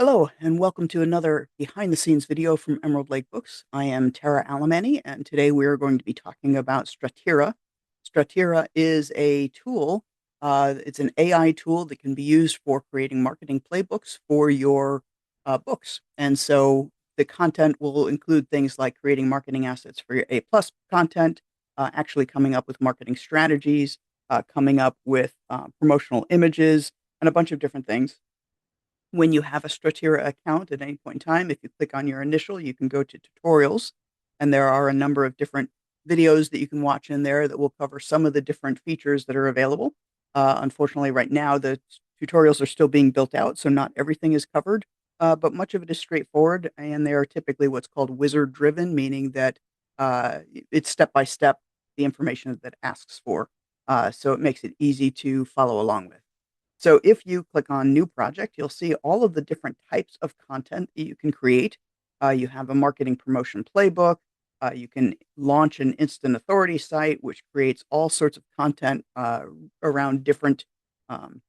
Hello, and welcome to another behind the scenes video from Emerald Lake Books. I am Tara Alemany, and today we are going to be talking about Stratira. Stratira is a tool, it's an AI tool that can be used for creating marketing playbooks for your books. And so the content will include things like creating marketing assets for your A plus content, actually coming up with marketing strategies, coming up with promotional images, and a bunch of different things. When you have a Stratira account at any point in time, if you click on your initial, you can go to tutorials, and there are a number of different videos that you can watch in there that will cover some of the different features that are available. Unfortunately, right now, the tutorials are still being built out, so not everything is covered, but much of it is straightforward, and they are typically what's called wizard driven, meaning that it's step by step the information that it asks for. So it makes it easy to follow along with. So if you click on new project, you'll see all of the different types of content that you can create. You have a marketing promotion playbook. You can launch an instant authority site, which creates all sorts of content around different um,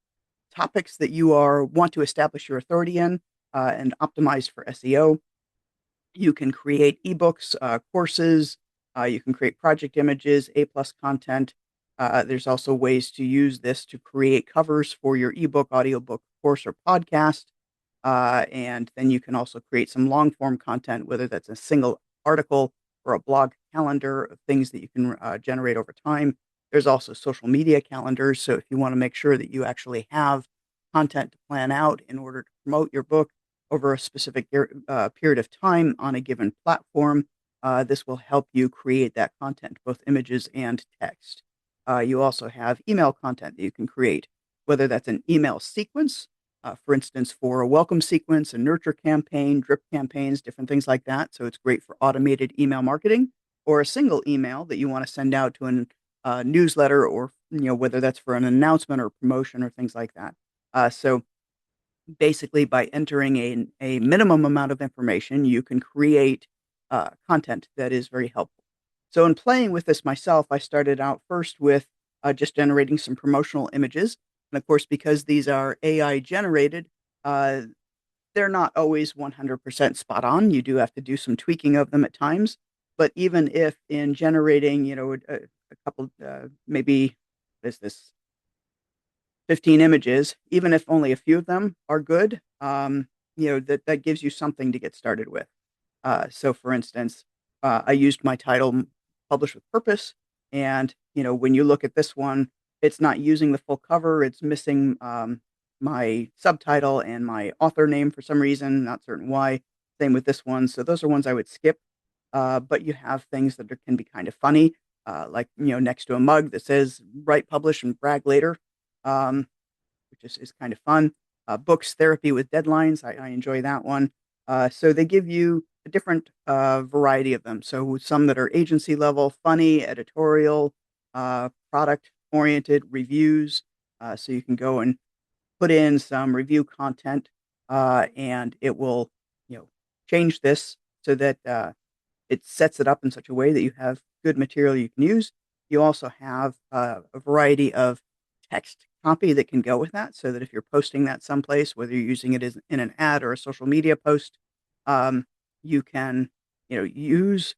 topics that you want to establish your authority in and optimize for SEO. You can create ebooks, courses. You can create project images, A plus content. There's also ways to use this to create covers for your ebook, audiobook, course, or podcast. And then you can also create some long form content, whether that's a single article or a blog calendar of things that you can generate over time. There's also social media calendars. So if you want to make sure that you actually have content to plan out in order to promote your book over a specific period of time on a given platform, this will help you create that content, both images and text. You also have email content that you can create, whether that's an email sequence, for instance, for a welcome sequence, a nurture campaign, drip campaigns, different things like that. So it's great for automated email marketing, or a single email that you want to send out to a newsletter, or whether that's for an announcement or promotion or things like that. So basically, by entering a minimum amount of information, you can create content that is very helpful. So, in playing with this myself, I started out first with just generating some promotional images. And of course, because these are AI generated, uh, they're not always 100% spot on. You do have to do some tweaking of them at times. But even if in generating, a couple, maybe there's this 15 images, even if only a few of them are good, that gives you something to get started with. So for instance, I used my title published with purpose. And, when you look at this one, it's not using the full cover. It's missing my subtitle and my author name for some reason, not certain why. Same with this one. So those are ones I would skip. But you have things that can be kind of funny, like, next to a mug that says write, publish, and brag later, um, which is kind of fun. Books, therapy with deadlines. I enjoy that one. So they give you a different variety of them. So some that are agency level, funny, editorial, product oriented reviews. So you can go and put in some review content, and it will, you know, change this so that it sets it up in such a way that you have good material you can use. You also have a variety of text copy that can go with that, so that if you're posting that someplace, whether you're using it as in an ad or a social media post, you can, use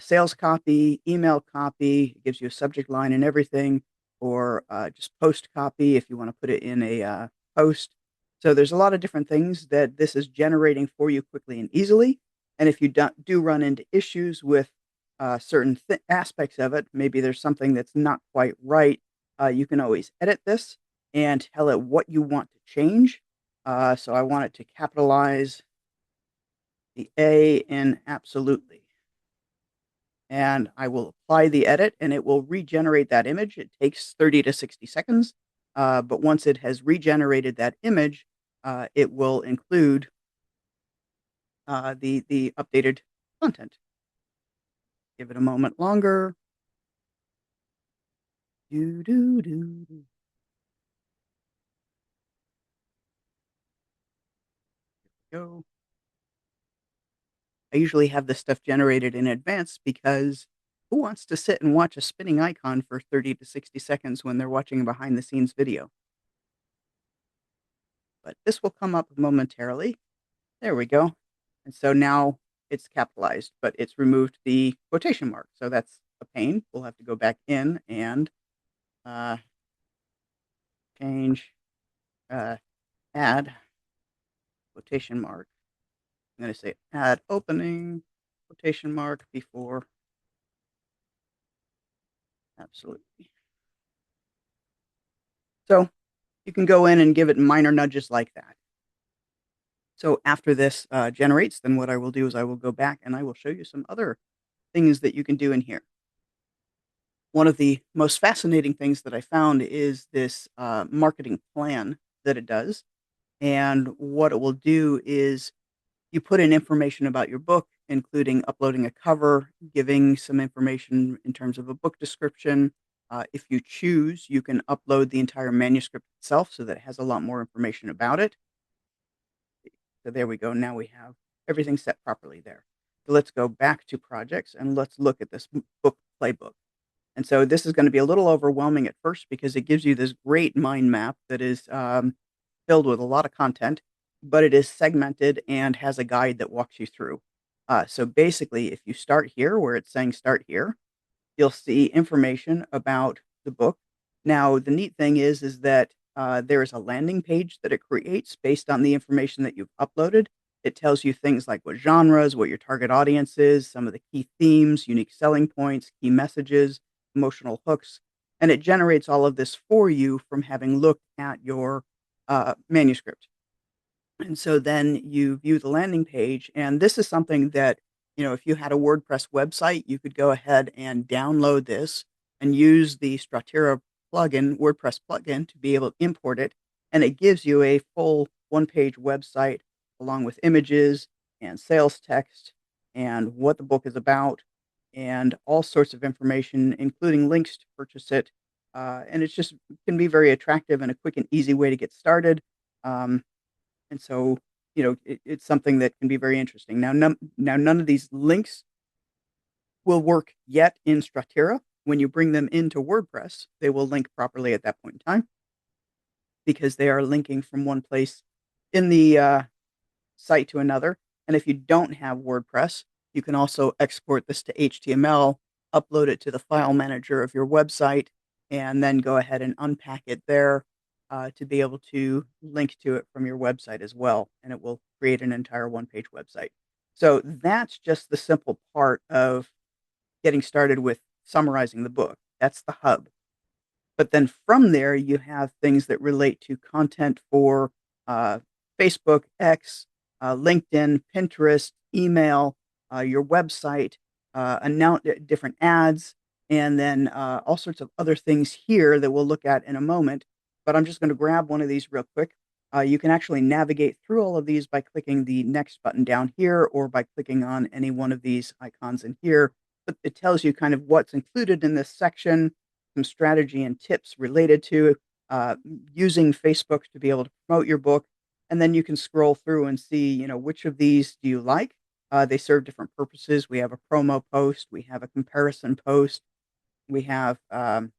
sales copy, email copy. It gives you a subject line and everything, or just post copy if you want to put it in a post. So there's a lot of different things that this is generating for you quickly and easily. And if you do run into issues with certain aspects of it, maybe there's something that's not quite right, you can always edit this and tell it what you want to change. So I want it to capitalize the A in absolutely. And I will apply the edit, and it will regenerate that image. It takes 30 to 60 seconds. But once it has regenerated that image, it will include the updated content. Give it a moment longer. Do, do, do, do. Go. I usually have this stuff generated in advance because who wants to sit and watch a spinning icon for 30 to 60 seconds when they're watching a behind the scenes video? But this will come up momentarily. There we go. And so now it's capitalized, but it's removed the quotation mark. So that's a pain. We'll have to go back in and uh, change, uh, add quotation mark. I'm going to say add opening quotation mark before absolutely. So you can go in and give it minor nudges like that. So after this generates, then what I will do is I will go back and I will show you some other things that you can do in here. One of the most fascinating things that I found is this marketing plan that it does. And what it will do is you put in information about your book, including uploading a cover, giving some information in terms of a book description. If you choose, you can upload the entire manuscript itself so that it has a lot more information about it. So there we go. Now we have everything set properly there. So let's go back to projects and let's look at this book playbook. And so this is going to be a little overwhelming at first because it gives you this great mind map that is filled with a lot of content, but it is segmented and has a guide that walks you through. So basically, if you start here where it's saying start here, you'll see information about the book. Now, the neat thing is that there is a landing page that it creates based on the information that you've uploaded. It tells you things like what genres, what your target audience is, some of the key themes, unique selling points, key messages, emotional hooks, and it generates all of this for you from having looked at your manuscript. And so then you view the landing page, and this is something that, if you had a WordPress website, you could go ahead and download this and use the Stratira plugin, WordPress plugin, to be able to import it. And it gives you a full one-page website along with images and sales text and what the book is about and all sorts of information, including links to purchase it. And it's just can be very attractive and a quick and easy way to get started. Um, and so, it's something that can be very interesting. Now none of these links will work yet in Stratira. When you bring them into WordPress, they will link properly at that point in time because they are linking from one place in the site to another. And if you don't have WordPress, you can also export this to HTML, upload it to the file manager of your website, and then go ahead and unpack it there to be able to link to it from your website as well. And it will create an entire one page website. So that's just the simple part of getting started with summarizing the book. That's the hub. But then from there, you have things that relate to content for uh, Facebook, X, LinkedIn, Pinterest, email, your website, different ads, and then all sorts of other things here that we'll look at in a moment. But I'm just going to grab one of these real quick. You can actually navigate through all of these by clicking the next button down here or by clicking on any one of these icons in here. But it tells you kind of what's included in this section, some strategy and tips related to uh, using Facebook to be able to promote your book. And then you can scroll through and see, which of these do you like? They serve different purposes. We have a promo post, we have a comparison post, we have a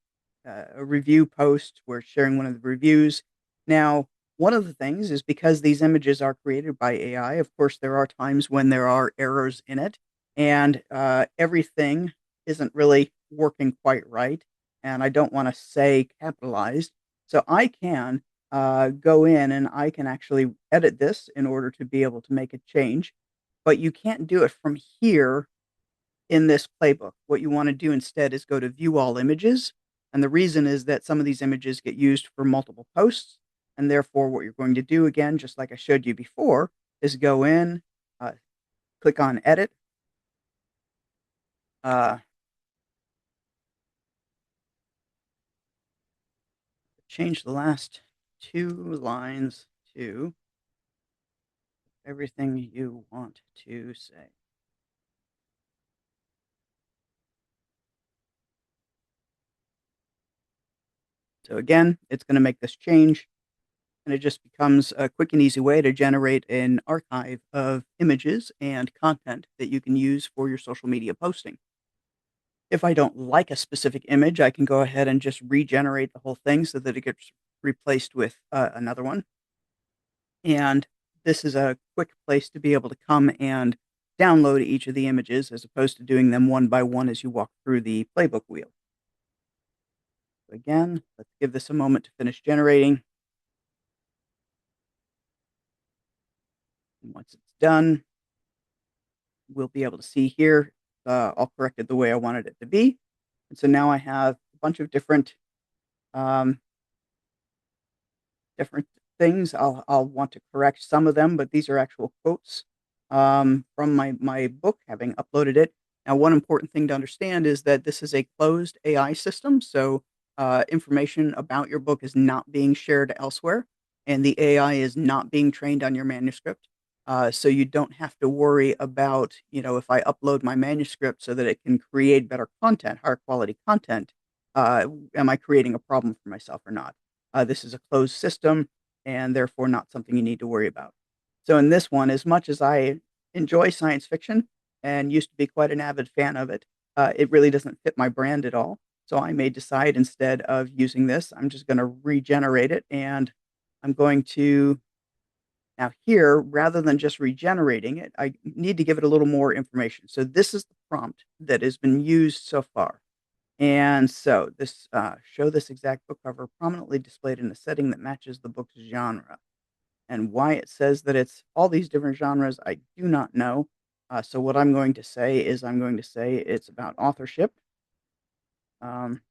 review post. We're sharing one of the reviews. Now, one of the things is because these images are created by AI, of course, there are times when there are errors in it, and everything isn't really working quite right. And I don't want to say capitalized. So I can go in and I can actually edit this in order to be able to make a change. But you can't do it from here in this playbook. What you want to do instead is go to view all images. And the reason is that some of these images get used for multiple posts. And therefore, what you're going to do again, just like I showed you before, is go in, uh, click on edit, uh, change the last two lines to everything you want to say. So again, it's going to make this change. And it just becomes a quick and easy way to generate an archive of images and content that you can use for your social media posting. If I don't like a specific image, I can go ahead and just regenerate the whole thing so that it gets replaced with another one. And this is a quick place to be able to come and download each of the images as opposed to doing them one by one as you walk through the playbook wheel. Again, let's give this a moment to finish generating. And once it's done, we'll be able to see here, all corrected the way I wanted it to be. And so now I have a bunch of um, different things. I'll want to correct some of them, but these are actual quotes from my book, having uploaded it. Now, one important thing to understand is that this is a closed AI system, so information about your book is not being shared elsewhere, and the AI is not being trained on your manuscript. So you don't have to worry about, if I upload my manuscript so that it can create better content, higher quality content, uh, am I creating a problem for myself or not? This is a closed system and therefore not something you need to worry about. So in this one, as much as I enjoy science fiction and used to be quite an avid fan of it, it really doesn't fit my brand at all. So I may decide instead of using this, I'm just going to regenerate it, and I'm going to now here, rather than just regenerating it, I need to give it a little more information. So this is the prompt that has been used so far. And so this show this exact book cover prominently displayed in a setting that matches the book's genre. And why it says that it's all these different genres, I do not know. So what I'm going to say is I'm going to say it's about authorship, um,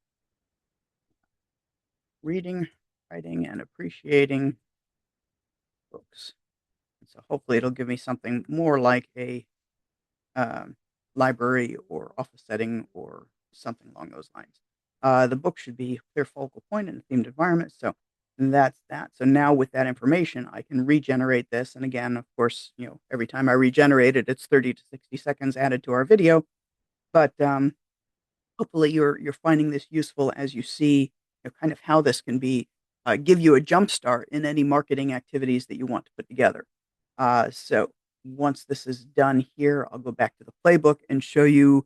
reading, writing, and appreciating books. And so hopefully it'll give me something more like a um, library or office setting or something along those lines. The book should be a clear focal point in a themed environment. So that's that. So now with that information, I can regenerate this. And again, of course, every time I regenerate it, it's 30 to 60 seconds added to our video. But hopefully you're finding this useful as you see kind of how this can be give you a jump start in any marketing activities that you want to put together. So once this is done here, I'll go back to the playbook and show you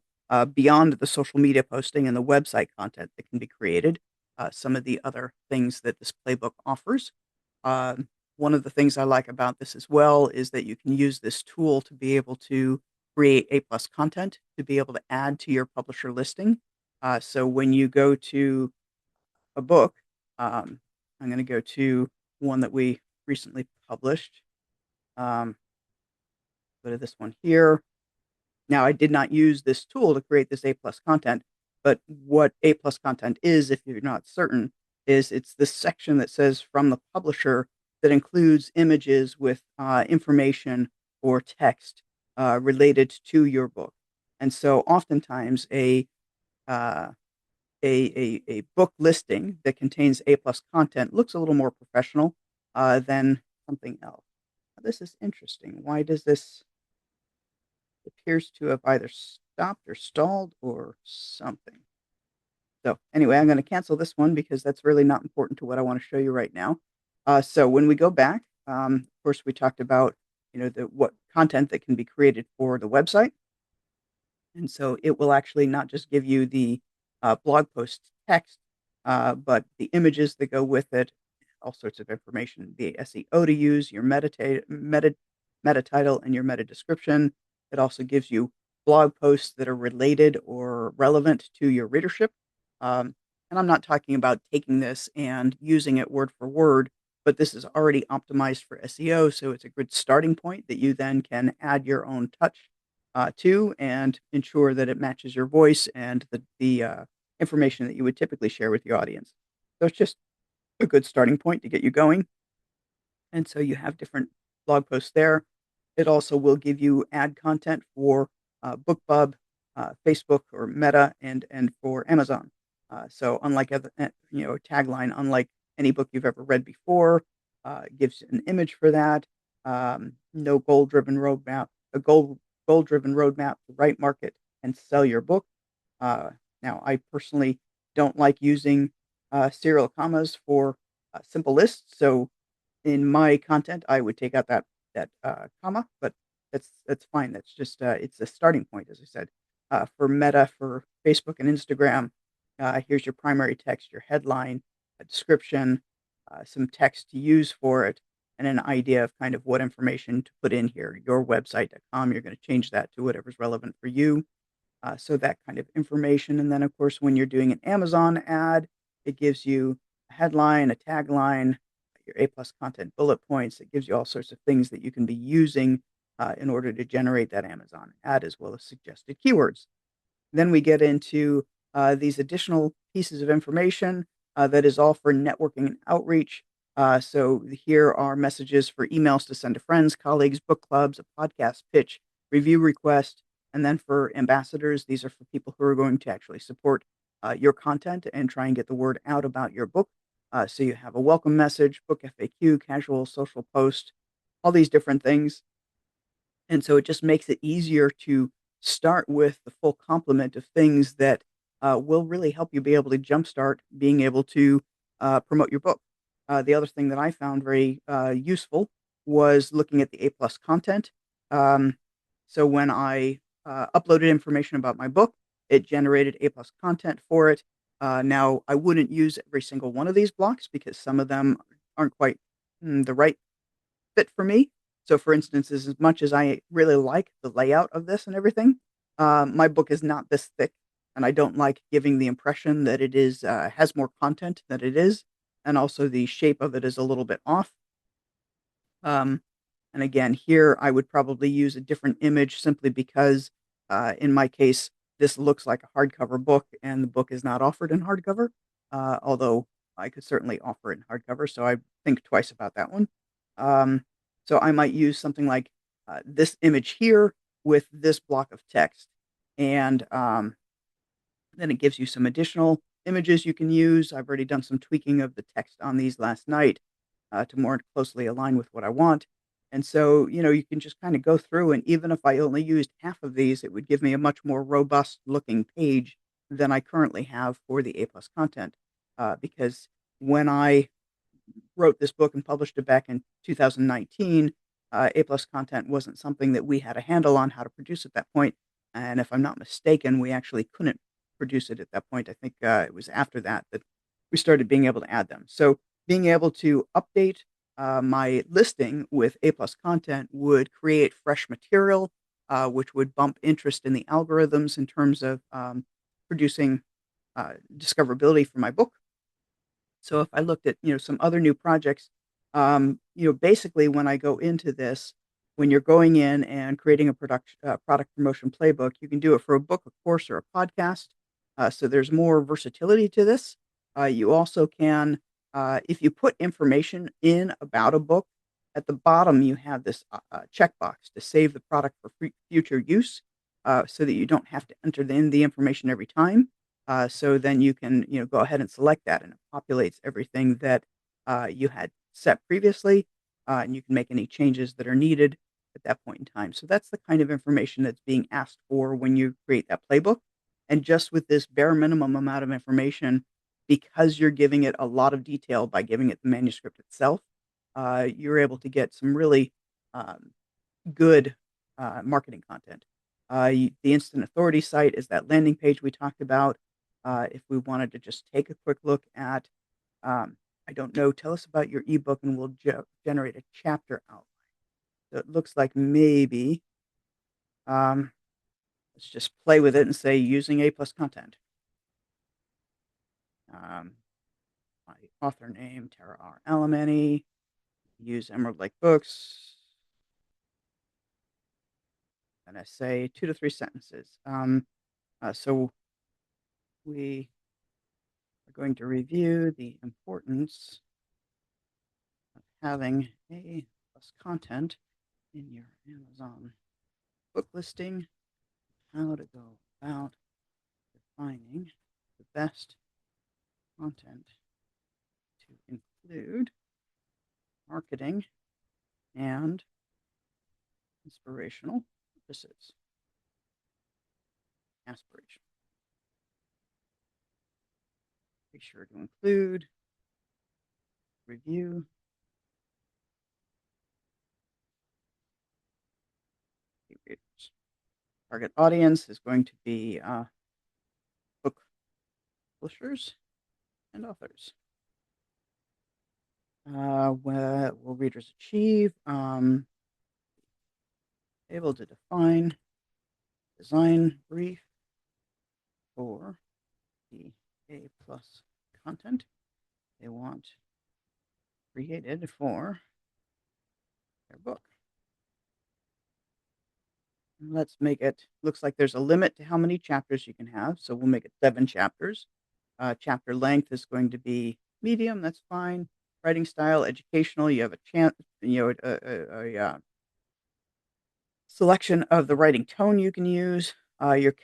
beyond the social media posting and the website content that can be created, some of the other things that this playbook offers. One of the things I like about this as well is that you can use this tool to be able to create A+ content to be able to add to your publisher listing. So when you go to a book, um, I'm going to go to one that we recently published. Um, Go to this one here. Now, I did not use this tool to create this A+ content, but what A+ content is, if you're not certain, is it's this section that says from the publisher that includes images with information or text related to your book. And so oftentimes uh, a book listing that contains A+ content looks a little more professional than something else. Now, this is interesting. Why does this appears to have either stopped or stalled or something? So anyway, I'm going to cancel this one because that's really not important to what I want to show you right now. So when we go back, of course, we talked about the what content that can be created for the website. And so it will actually not just give you the blog post text, but the images that go with it, all sorts of information, the SEO to use, your meta title, and your meta description. It also gives you blog posts that are related or relevant to your readership. And I'm not talking about taking this and using it word for word, but this is already optimized for SEO. So it's a good starting point that you then can add your own touch to and ensure that it matches your voice and the information that you would typically share with your audience. So it's just a good starting point to get you going. And so you have different blog posts there. It also will give you ad content for BookBub, Facebook, or Meta, and for Amazon. So unlike other, tagline, unlike any book you've ever read before, it gives an image for that. No goal-driven roadmap, a goal-driven roadmap to write, market, and sell your book. Uh, Now, I personally don't like using serial commas for simple lists, so in my content, I would take out that comma, but that's fine. That's just it's a starting point, as I said. For Meta, for Facebook and Instagram, here's your primary text, your headline, a description, some text to use for it. and an idea of kind of what information to put in here. Your website.com, you're going to change that to whatever's relevant for you. So that kind of information. And then, of course, when you're doing an Amazon ad, it gives you a headline, a tagline, your A plus content bullet points. It gives you all sorts of things that you can be using in order to generate that Amazon ad, as well as suggested keywords. Then we get into these additional pieces of information that is all for networking and outreach. So here are messages for emails to send to friends, colleagues, book clubs, a podcast pitch, review request. And then for ambassadors, these are for people who are going to actually support your content and try and get the word out about your book. So you have a welcome message, book FAQ, casual social post, all these different things. And so it just makes it easier to start with the full complement of things that will really help you be able to jumpstart being able to promote your book. The other thing that I found very useful was looking at the A plus content. Um, so when I uploaded information about my book, it generated A plus content for it. Now I wouldn't use every single one of these blocks because some of them aren't quite the right fit for me. So, for instance, as much as I really like the layout of this and everything, my book is not this thick, and I don't like giving the impression that it is has more content than it is, and also the shape of it is a little bit off. Um, and again, here I would probably use a different image simply because, in my case, this looks like a hardcover book, and the book is not offered in hardcover. Although I could certainly offer it in hardcover, so I think twice about that one. Um, so I might use something like this image here with this block of text, and then it gives you some additional images you can use. I've already done some tweaking of the text on these last night to more closely align with what I want. And so, you can just kind of go through, and even if I only used half of these, it would give me a much more robust looking page than I currently have for the A plus content. Because when I wrote this book and published it back in 2019, A plus content wasn't something that we had a handle on how to produce at that point. And if I'm not mistaken, we actually couldn't produce it at that point. I think it was after that that we started being able to add them. So being able to update my listing with A plus content would create fresh material, which would bump interest in the algorithms in terms of producing discoverability for my book. So if I looked at, some other new projects, basically when I go into this, when you're going in and creating a product promotion playbook, you can do it for a book, a course, or a podcast. So there's more versatility to this. You also can, if you put information in about a book, at the bottom you have this checkbox to save the product for future use, so that you don't have to enter in the information every time. So then you can, go ahead and select that, and it populates everything that you had set previously, and you can make any changes that are needed at that point in time. So that's the kind of information that's being asked for when you create that playbook. And just with this bare minimum amount of information, because you're giving it a lot of detail by giving it the manuscript itself, you're able to get some really um, good marketing content. The Instant Authority site is that landing page we talked about. If we wanted to just take a quick look at, I don't know, tell us about your ebook and we'll generate a chapter outline. So it looks like maybe, um, let's just play with it and say using A plus content. Um, my author name, Tara R. Alemany, use Emerald Lake Books, and I say 2 to 3 sentences. So we are going to review the importance of having A plus content in your Amazon book listing, how to go about defining the best content to include marketing and inspirational purposes. Aspiration. Be sure to include review readers. Target audience is going to be book publishers and authors. We'll will readers achieve? Able to define design brief for the A plus content they want created for their book. Let's make it, looks like there's a limit to how many chapters you can have, so we'll make it 7 chapters. Chapter length is going to be medium, that's fine. Writing style, educational, you have a chance, selection of the writing tone you can use, your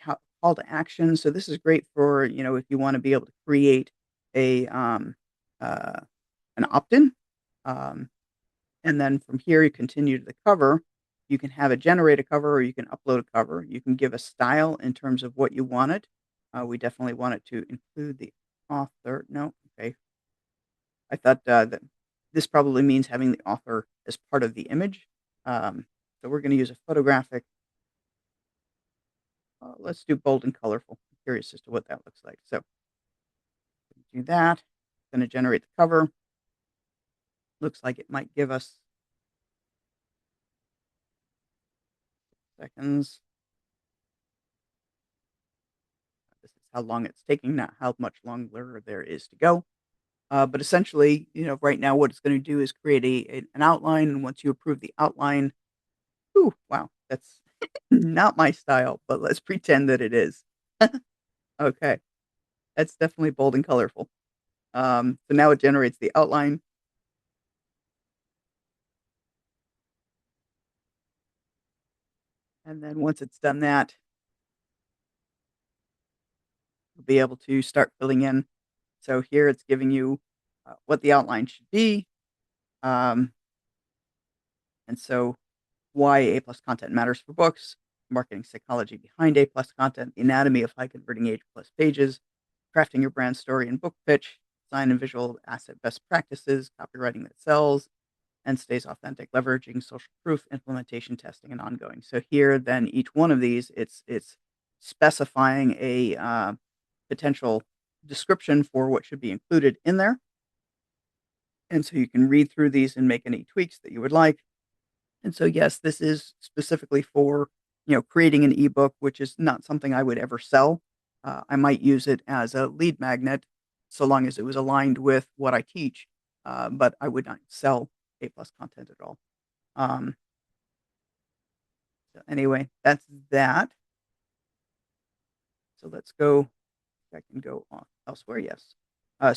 call to action. So this is great for, if you want to be able to create a uh, an opt-in, um, and then from here you continue to the cover. You can have it generate a cover, or you can upload a cover. You can give a style in terms of what you want it. We definitely want it to include the author. No, okay. I thought that this probably means having the author as part of the image. So we're going to use a photographic. Let's do bold and colorful. I'm curious as to what that looks like. So do that. It's going to generate the cover. Looks like it might give us seconds. This is how long it's taking, not how much longer there is to go. But essentially, right now what it's going to do is create an outline. And once you approve the outline, ooh, wow, that's not my style, but let's pretend that it is. Okay, that's definitely bold and colorful. So now it generates the outline. And then once it's done that, you'll be able to start filling in. So here it's giving you what the outline should be. Um, and so why A plus content matters for books, marketing psychology behind A plus content, the anatomy of high converting A plus pages, crafting your brand story and book pitch, design and visual asset best practices, copywriting that sells and stays authentic, leveraging social proof, implementation, testing, and ongoing. So here, then each one of these, it's specifying a potential description for what should be included in there. And so you can read through these and make any tweaks that you would like. And so, yes, this is specifically for, creating an ebook, which is not something I would ever sell. I might use it as a lead magnet so long as it was aligned with what I teach, but I would not sell A plus content at all. Um, so anyway, that's that. So let's go. I can go off elsewhere. Yes.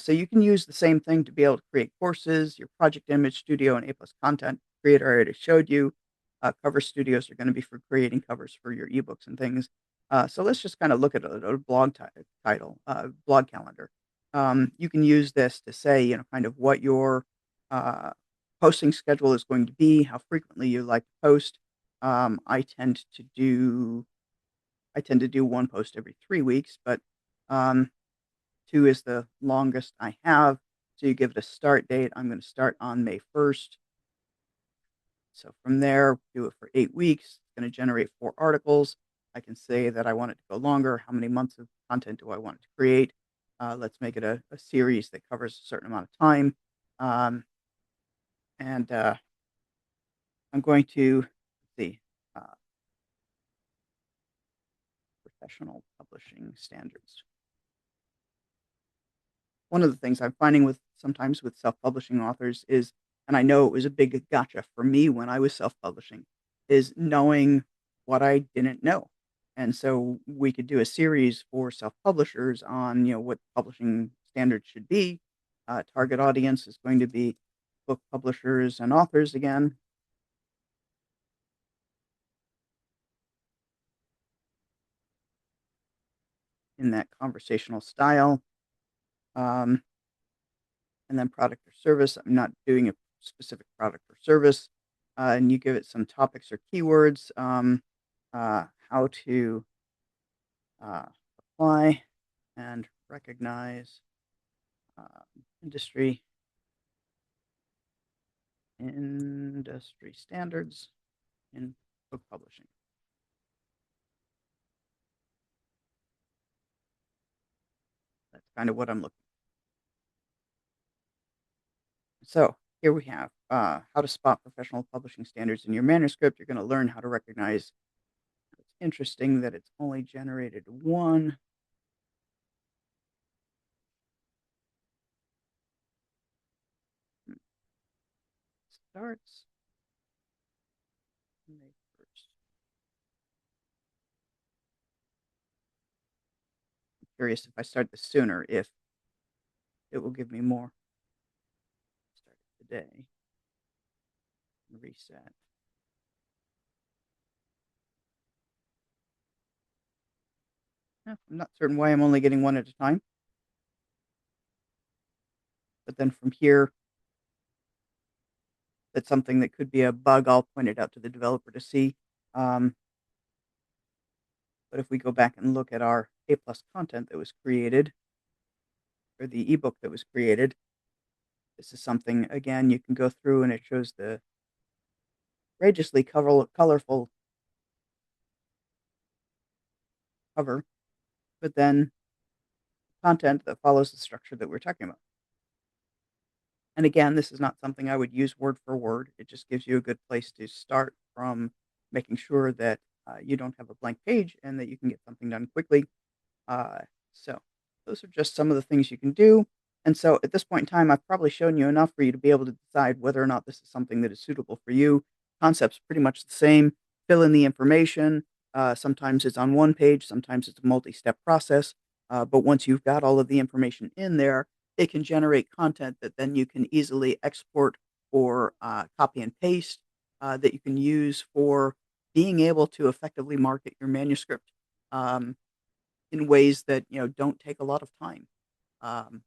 So you can use the same thing to be able to create courses, your project image studio, and A plus content creator. I already showed you. Cover studios are going to be for creating covers for your ebooks and things. So let's just kind of look at a blog title, blog calendar. You can use this to say, kind of what your uh, posting schedule is going to be, how frequently you like to post. Um, I tend to do I tend to do one post every 3 weeks, but um, 2 is the longest I have. So you give it a start date. I'm going to start on May 1st. So from there, do it for 8 weeks. It's going to generate 4 articles. I can say that I want it to go longer. How many months of content do I want it to create? Let's make it a series that covers a certain amount of time. Um, and I'm going to, let's see, uh, professional publishing standards. One of the things I'm finding with sometimes with self-publishing authors is, and I know it was a big gotcha for me when I was self-publishing, is knowing what I didn't know. And so we could do a series for self-publishers on, what publishing standards should be. Target audience is going to be book publishers and authors again in that conversational style. Um, and then product or service. I'm not doing a specific product or service. And you give it some topics or keywords, how to uh, apply and recognize uh, industry industry standards in book publishing. That's kind of what I'm looking for. So here we have how to spot professional publishing standards in your manuscript. You're going to learn how to recognize. It's interesting that it's only generated one. Starts May 1st. Curious if I start this sooner, if it will give me more. Start it today. Reset. I'm not certain why I'm only getting one at a time. But then from here, that's something that could be a bug. I'll point it out to the developer to see. Um, but if we go back and look at our A plus content that was created, or the ebook that was created, this is something, again, you can go through and it shows the outrageously colorful cover, but then content that follows the structure that we're talking about. And again, this is not something I would use word for word. It just gives you a good place to start from, making sure that you don't have a blank page and that you can get something done quickly. Uh, so those are just some of the things you can do. And so at this point in time, I've probably shown you enough for you to be able to decide whether or not this is something that is suitable for you. Concept's pretty much the same. Fill in the information. Sometimes it's on one page, sometimes it's a multi-step process. But once you've got all of the information in there, it can generate content that then you can easily export or copy and paste, that you can use for being able to effectively market your manuscript. In ways that, don't take a lot of time. Um,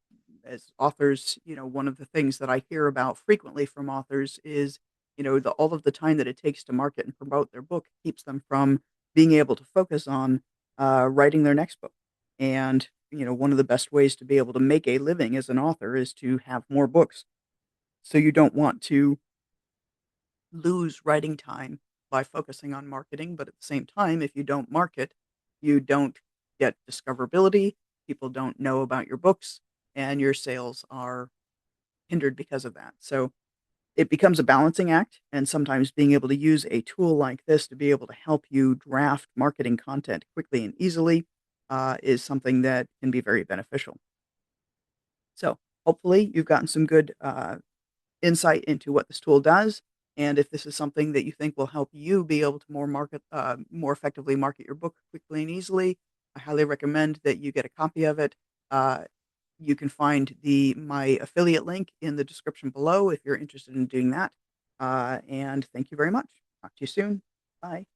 as authors, one of the things that I hear about frequently from authors is, all of the time that it takes to market and promote their book keeps them from being able to focus on writing their next book. And, one of the best ways to be able to make a living as an author is to have more books. So you don't want to lose writing time by focusing on marketing, but at the same time, if you don't market, you don't get discoverability, people don't know about your books, and your sales are hindered because of that. So it becomes a balancing act, and sometimes being able to use a tool like this to be able to help you draft marketing content quickly and easily is something that can be very beneficial. So hopefully you've gotten some good insight into what this tool does. And if this is something that you think will help you be able to more effectively market your book quickly and easily, I highly recommend that you get a copy of it. Uh, you can find my affiliate link in the description below if you're interested in doing that. And thank you very much. Talk to you soon. Bye.